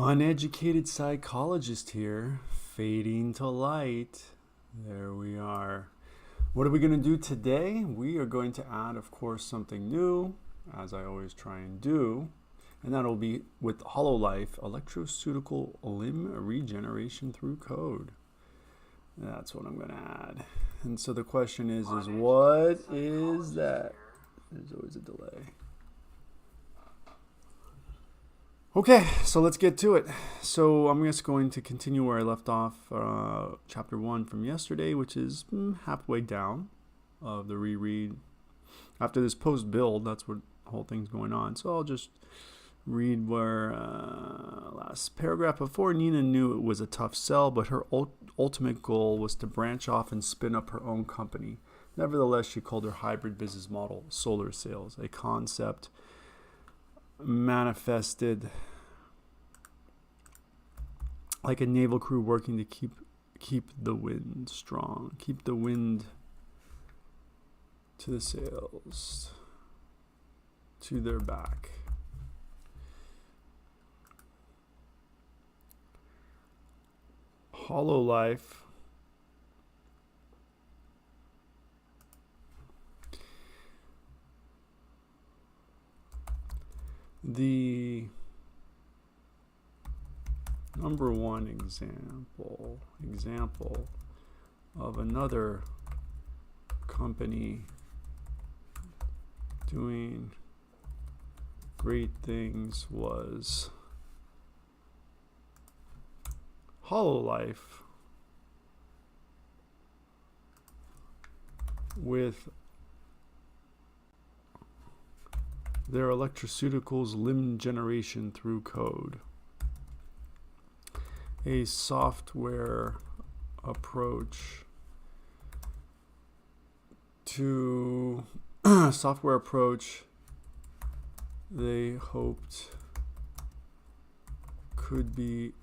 Uneducated psychologist here, fading to light. There we are. What are we going to do today? We are going to add, of course, something new, as I always try and do, and that'll be with HoloLife, electroceutical limb regeneration through code. That's what I'm going to add. And so the question is what is that? There's always a delay. Okay, so let's get to it. So I'm just going to continue where I left off chapter 1 from yesterday, which is halfway down of the reread. After this post-build, that's what the whole thing's going on. So I'll just read where last paragraph. Before, Nina knew it was a tough sell, but her ultimate goal was to branch off and spin up her own company. Nevertheless, she called her hybrid business model solar sales, a concept manifested like a naval crew working to keep the wind strong, keep the wind to the sails, to their back. HoloLife the number one example of another company doing great things was HoloLife with their electroceuticals limb generation through code, a software approach they hoped could be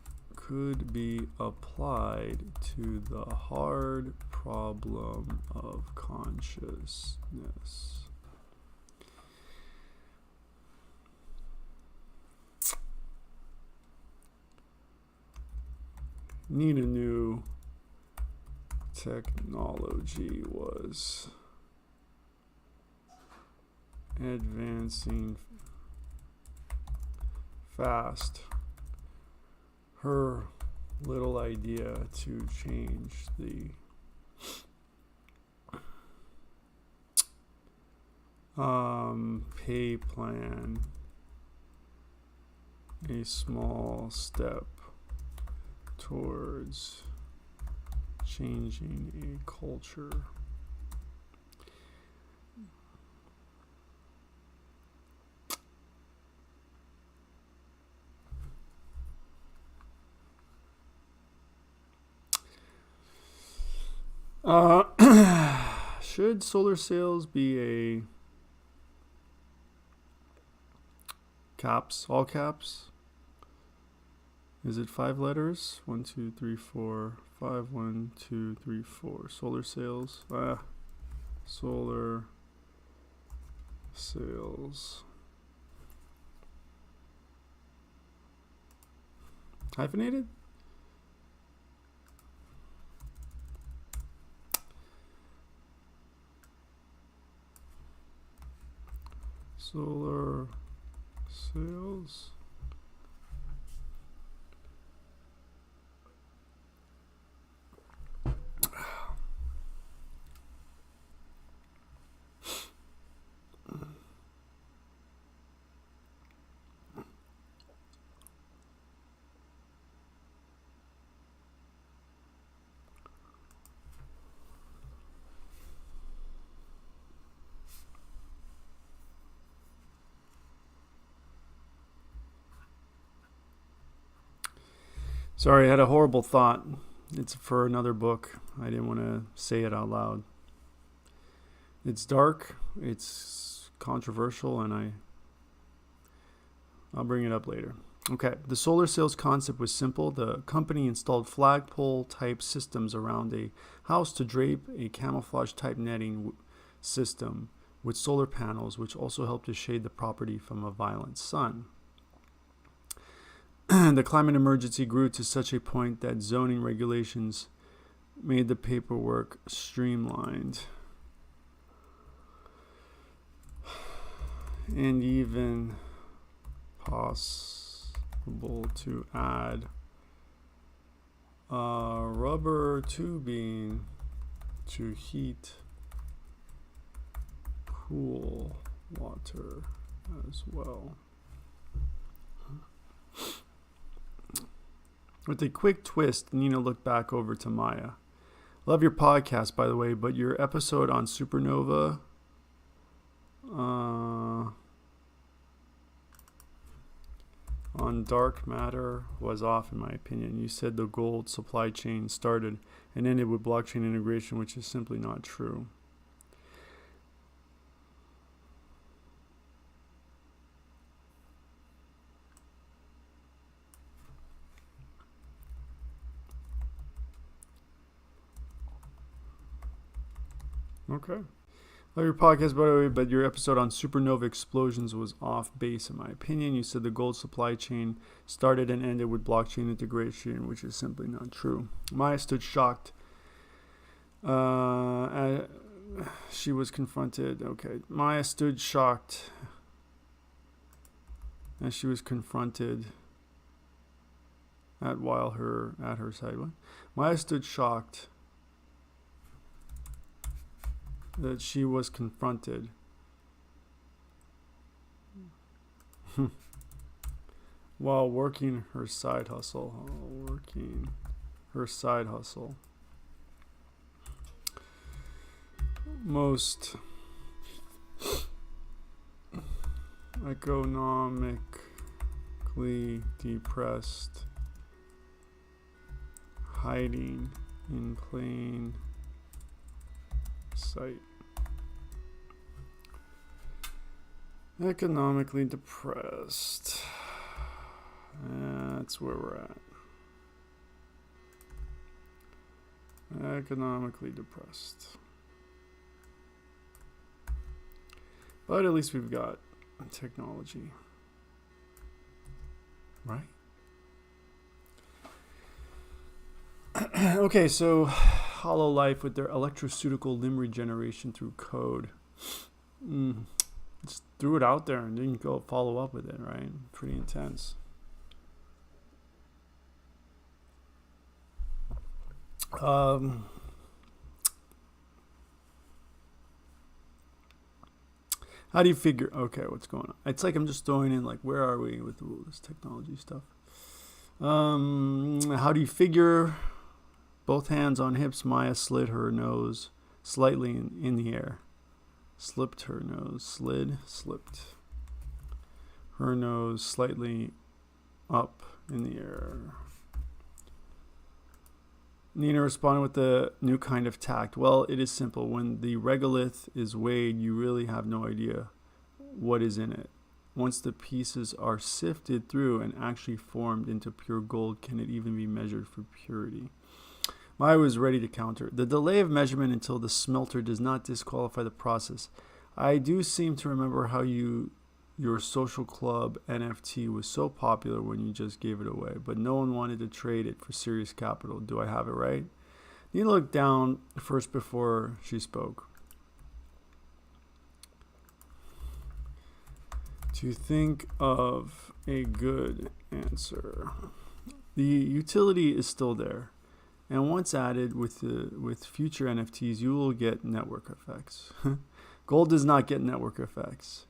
applied to the hard problem of consciousness. Nina knew technology was advancing fast. Her little idea to change the pay plan, a small step towards changing a culture. Should solar sales be a caps, all caps? Is it 5 letters? 1, 2, 3, 4, 5, 1, 2, 3, 4. Solar sales. Solar sales. Hyphenated? Solar sales. Sorry, I had a horrible thought. It's for another book. I didn't want to say it out loud. It's dark, it's controversial, and I'll bring it up later. Okay, the solar sales concept was simple. The company installed flagpole type systems around a house to drape a camouflage type netting system with solar panels, which also helped to shade the property from a violent sun. The climate emergency grew to such a point that zoning regulations made the paperwork streamlined and even possible to add rubber tubing to heat pool water as well. With a quick twist, Nina looked back over to Maya. Love your podcast, by the way, but your episode on supernova on dark matter was off, in my opinion. You said the gold supply chain started and ended with blockchain integration, which is simply not true. Okay. Love your podcast, by the way, but your episode on supernova explosions was off base, in my opinion. You said the gold supply chain started and ended with blockchain integration, which is simply not true. Maya stood shocked. She was confronted. Okay. Maya stood shocked as she was confronted at her side. What? Maya stood shocked that she was confronted while working her side hustle. Most economically depressed, hiding in plain sight. Economically depressed. That's where we're at. Economically depressed. But at least we've got technology. Right? Okay, so HoloLife with their electroceutical limb regeneration through code. Just threw it out there and didn't go follow up with it, right? Pretty intense. How do you figure? Okay, what's going on? It's like I'm just throwing in like, where are we with all this technology stuff? How do you figure? Both hands on hips, Maya slid her nose slightly in the air. Slipped her nose. Slipped her nose slightly up in the air. Nina responded with a new kind of tact. Well, it is simple. When the regolith is weighed, you really have no idea what is in it. Once the pieces are sifted through and actually formed into pure gold, can it even be measured for purity? Maya was ready to counter. The delay of measurement until the smelter does not disqualify the process. I do seem to remember how your social club NFT was so popular when you just gave it away, but no one wanted to trade it for serious capital. Do I have it right? Nina looked down first before she spoke. To think of a good answer. The utility is still there. And once added with future NFTs, you will get network effects. Gold does not get network effects.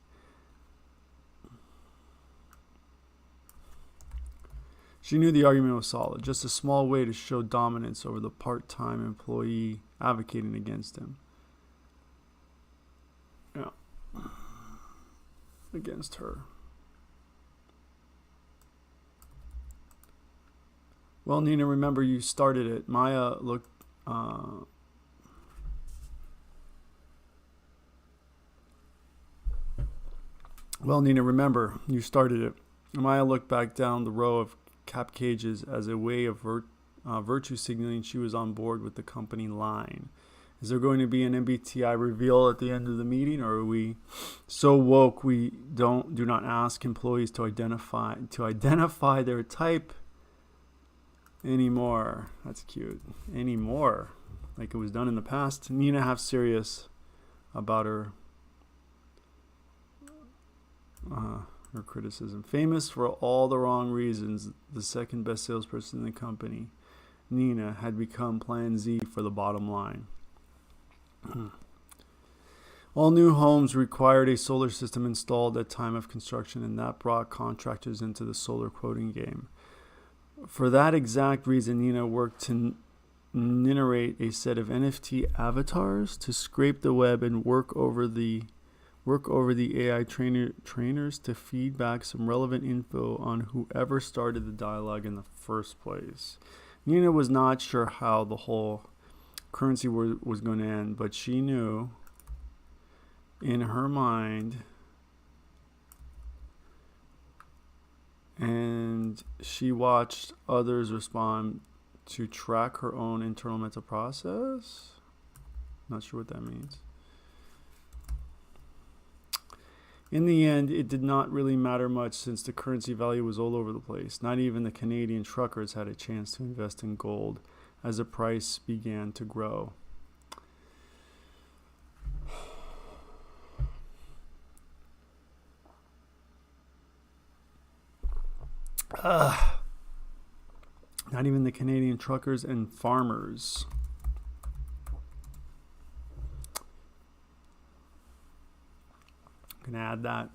She knew the argument was solid, just a small way to show dominance over the part-time employee advocating against him. Yeah. Against her. Well, Nina, remember you started it. Maya looked... Well, Nina, remember you started it. Maya looked back down the row of cap cages as a way of virtue signaling she was on board with the company line. Is there going to be an MBTI reveal at the end of the meeting, or are we so woke we do not ask employees to identify their type anymore? That's cute. Anymore, like it was done in the past. Nina half serious about her criticism. Famous for all the wrong reasons, the second best salesperson in the company, Nina had become Plan Z for the bottom line. All new homes required a solar system installed at time of construction, and that brought contractors into the solar quoting game. For that exact reason, Nina worked to generate a set of NFT avatars to scrape the web and work over the AI trainers to feed back some relevant info on whoever started the dialogue in the first place. Nina was not sure how the whole currency was going to end, but she knew in her mind, and she watched others respond to track her own internal mental process. Not sure what that means. In the end, it did not really matter much since the currency value was all over the place. Not even the Canadian truckers had a chance to invest in gold as the price began to grow. Not even the Canadian truckers and farmers. I'm going to add that.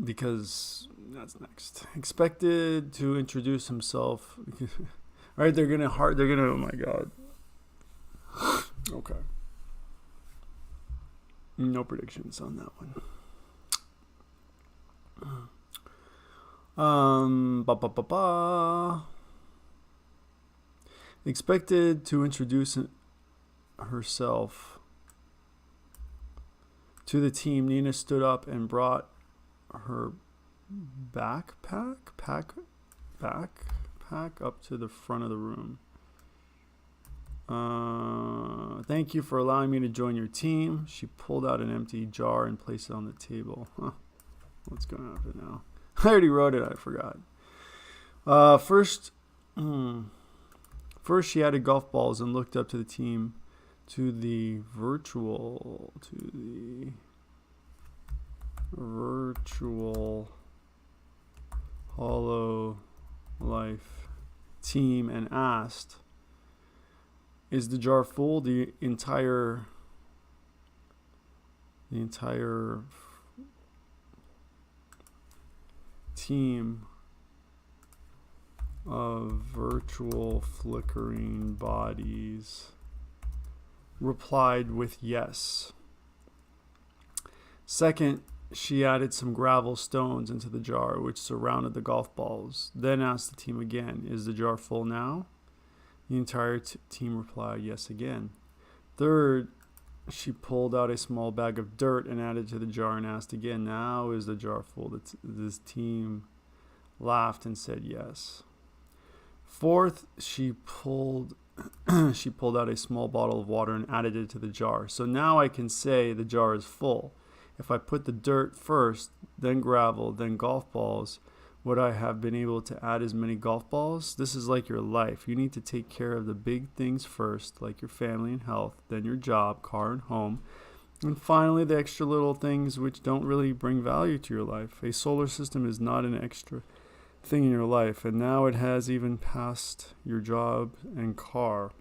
Because that's next. Expected to introduce himself. All right, they're gonna, oh my God. Okay. No predictions on that one. Expected to introduce herself to the team, Nina stood up and brought her backpack up to the front of the room. Thank you for allowing me to join your team. She pulled out an empty jar and placed it on the table. What's going to happen now? I already wrote it. I forgot. First, she added golf balls and looked up to the team, to the virtual Hollow Life team, and asked, "Is the jar full?" The entire team of virtual flickering bodies replied with yes. Second, she added some gravel stones into the jar which surrounded the golf balls, then asked the team again, "Is the jar full now?" The entire team replied yes again. Third, she pulled out a small bag of dirt and added to the jar and asked again, "Now is the jar full?" This team laughed and said yes. Fourth, she pulled out a small bottle of water and added it to the jar. "So now I can say the jar is full. If I put the dirt first, then gravel, then golf balls, would I have been able to add as many golf balls? This is like your life. You need to take care of the big things first, like your family and health, then your job, car, and home, and finally the extra little things which don't really bring value to your life. A solar system is not an extra thing in your life, and now it has even passed your job and car.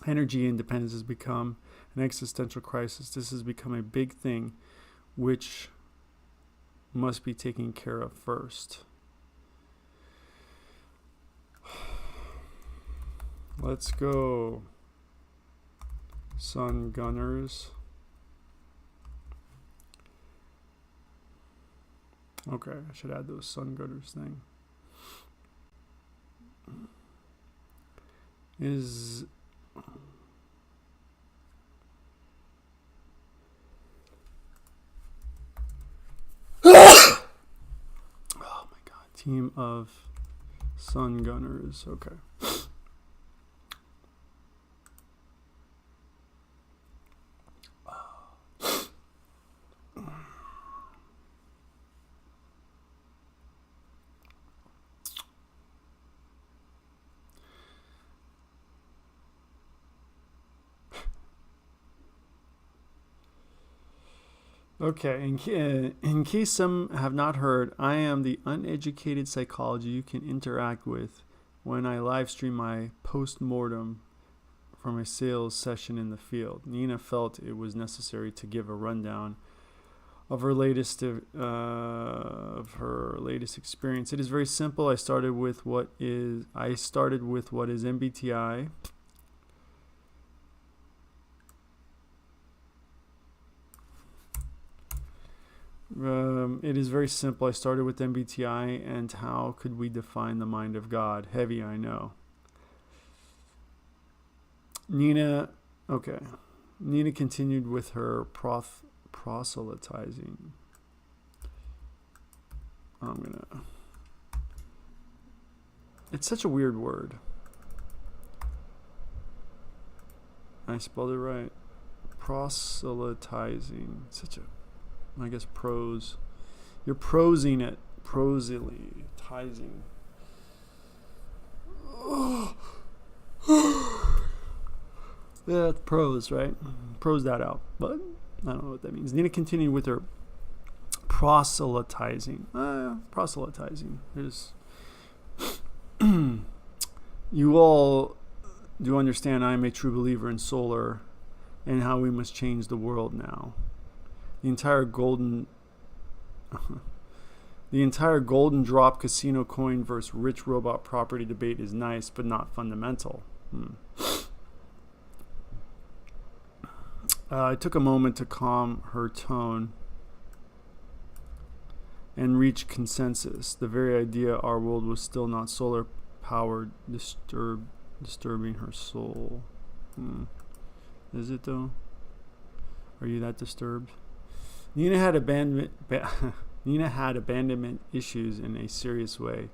Energy independence has become an existential crisis. This has become a big thing which must be taken care of first." Let's go, SUNGUNers. Okay, I should add those SUNGUNers thing. Is oh my God, team of SUNGUNers. Okay. Okay, in case some have not heard, I am the uneducated psychology you can interact with when I live stream my post-mortem from a sales session in the field. Nina felt it was necessary to give a rundown of her latest experience. It is very simple. I started with what is MBTI. It is very simple. I started with MBTI and how could we define the mind of God? Heavy, I know. Nina continued with her proselytizing. It's such a weird word. I spelled it right. Proselytizing. I guess prose. You're prosing it. Proselytizing. Yeah, it's prose, right? Prose that out. But I don't know what that means. Nina continued with her proselytizing. Proselytizing. There's you all do understand I am a true believer in solar and how we must change the world now. The entire golden drop casino coin versus rich robot property debate is nice, but not fundamental. I took a moment to calm her tone and reach consensus. The very idea our world was still not solar powered disturbing her soul. Is it though? Are you that disturbed? Nina had abandonment issues in a serious way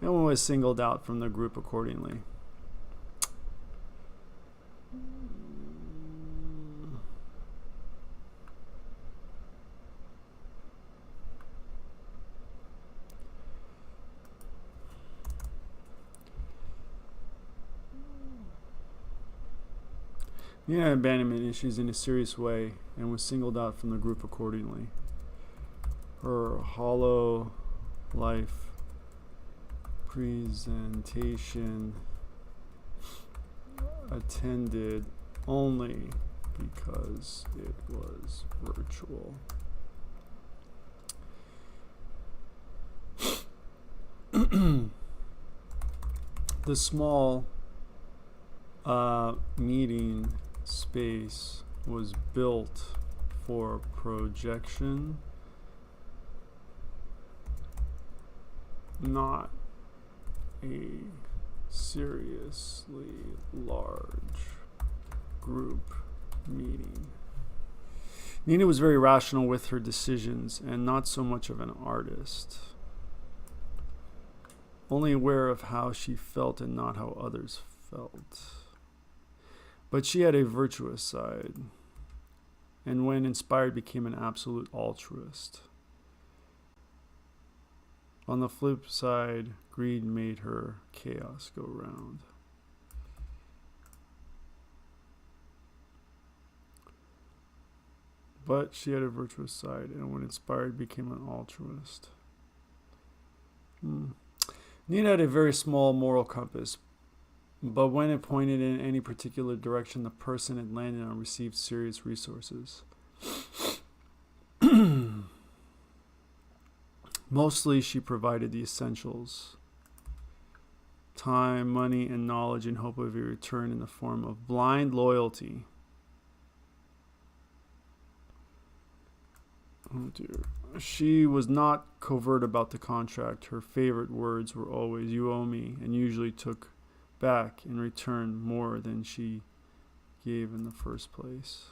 and was singled out from the group accordingly. Nina had abandonment issues in a serious way and was singled out from the group accordingly. Her hollow life presentation attended only because it was virtual. The small meeting space was built for projection, not a seriously large group meeting. Nina was very rational with her decisions and not so much of an artist, only aware of how she felt and not how others felt. But she had a virtuous side, and when inspired became an absolute altruist. On the flip side, greed made her chaos go round. But she had a virtuous side, and when inspired became an altruist. Nina had a very small moral compass, but when it pointed in any particular direction, the person it landed on received serious resources. Mostly, she provided the essentials: time, money, and knowledge in hope of a return in the form of blind loyalty. Oh dear. She was not covert about the contract. Her favorite words were always, "You owe me," and usually took back in return more than she gave in the first place.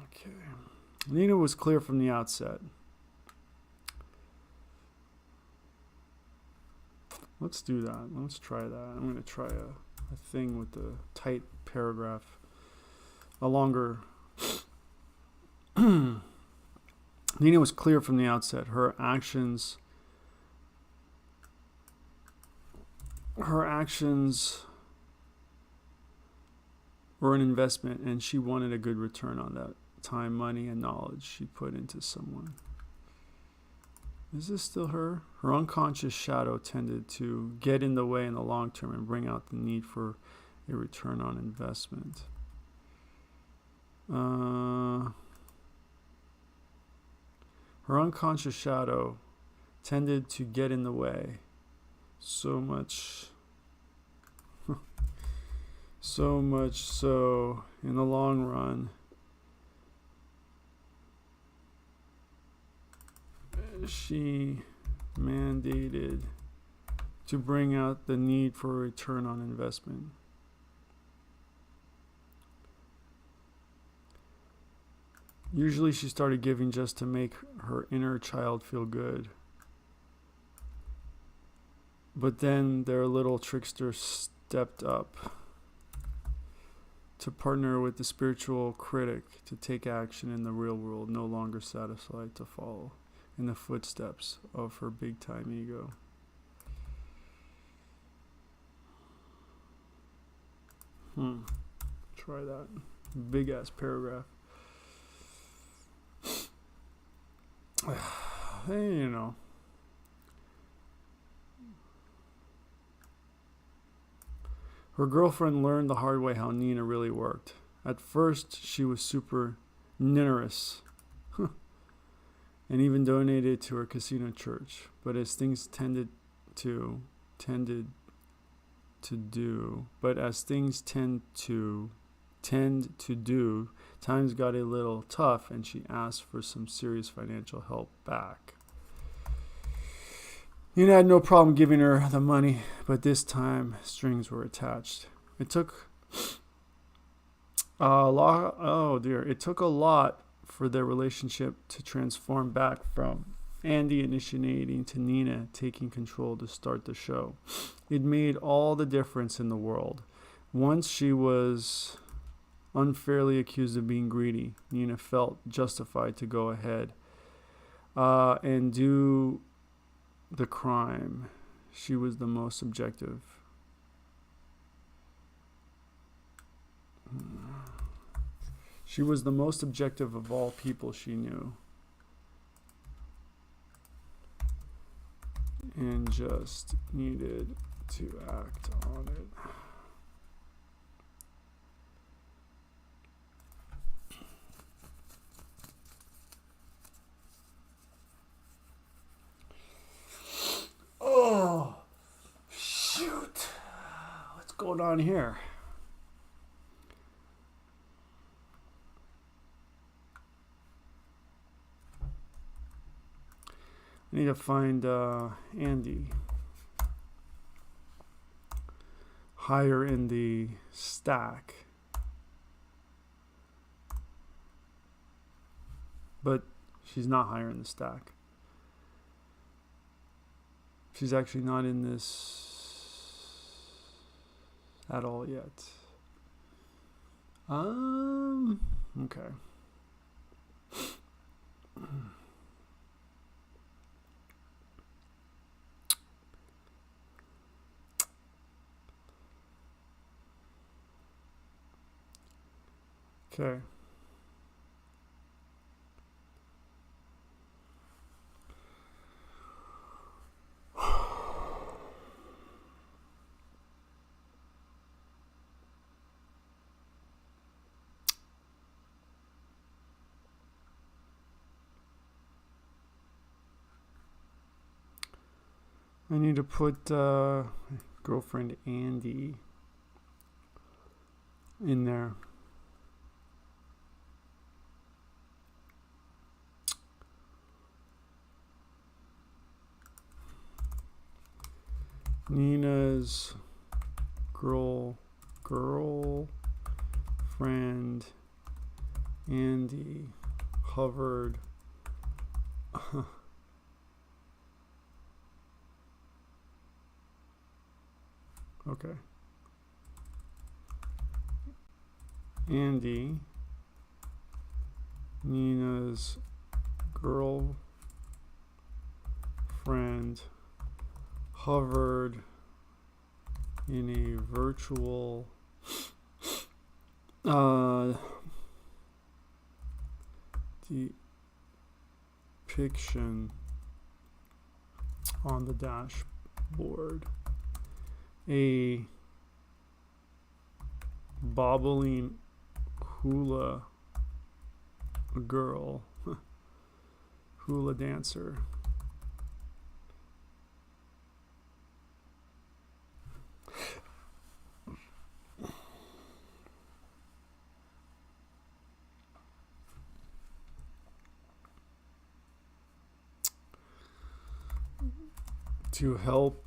Okay. Nina was clear from the outset. Let's do that. Let's try that. I'm going to try a thing with the tight paragraph. A longer. Nina was clear from the outset. Her actions her actions were an investment, and she wanted a good return on that time, money, and knowledge she put into someone. Is this still her? Her unconscious shadow tended to get in the way in the long term and bring out the need for a return on investment. Her unconscious shadow tended to get in the way so much so in the long run she mandated to bring out the need for a return on investment. Usually she started giving just to make her inner child feel good. But then their little trickster stepped up to partner with the spiritual critic to take action in the real world, no longer satisfied to follow in the footsteps of her big-time ego. Try that. Big-ass paragraph. Hey, you know. Her girlfriend learned the hard way how Nina really worked. At first, she was super generous and even donated to her casino church. But as things tend to do, times got a little tough, and she asked for some serious financial help back. Nina had no problem giving her the money, but this time strings were attached. It took a lot. It took a lot for their relationship to transform back from Andy initiating to Nina taking control to start the show. It made all the difference in the world. Once she was unfairly accused of being greedy, Nina felt justified to go ahead and do the crime. She was the most objective. She was the most objective of all people she knew. And just needed to act on it. Oh, shoot. What's going on here? I need to find Andy. Higher in the stack. But she's not higher in the stack. She's actually not in this at all yet. Okay. Okay. I need to put girlfriend Andy in there. Nina's girlfriend Andy hovered okay. Andy, Nina's girlfriend, hovered in a virtual depiction on the dashboard. A bobbling hula girl, hula dancer. To help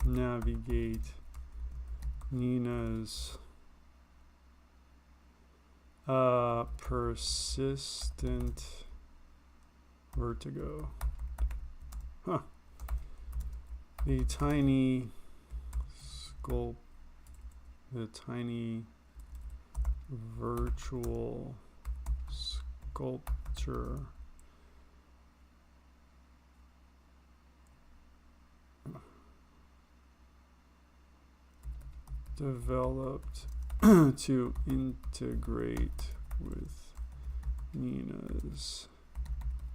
navigate Nina's persistent vertigo. The tiny virtual sculpture developed to integrate with Nina's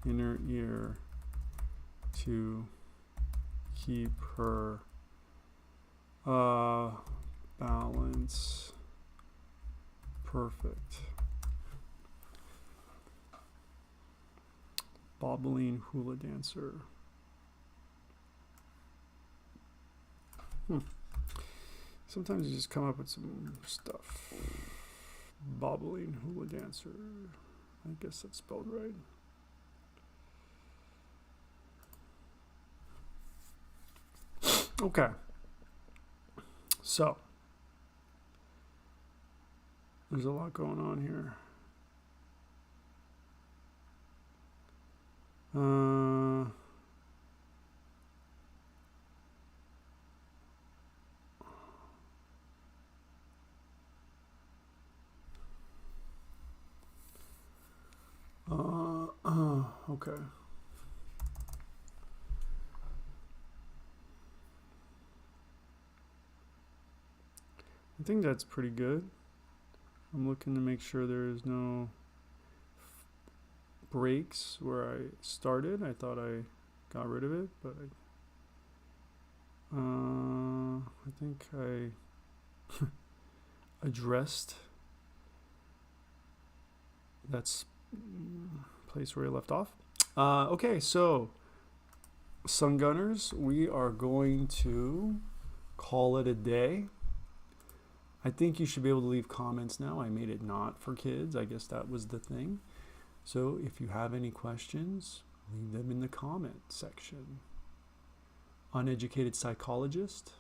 inner ear to keep her balance perfect. Bobbling hula dancer. Sometimes you just come up with some stuff. Bobbling hula dancer. I guess that's spelled right. Okay. So, there's a lot going on here. Okay. I think that's pretty good. I'm looking to make sure there's no breaks where I started. I thought I got rid of it, but I think I addressed that place where I left off. Okay, so Sun Gunners, we are going to call it a day. I think you should be able to leave comments now. I made it not for kids. I guess that was the thing. So if you have any questions, leave them in the comment section. Uneducated psychologist.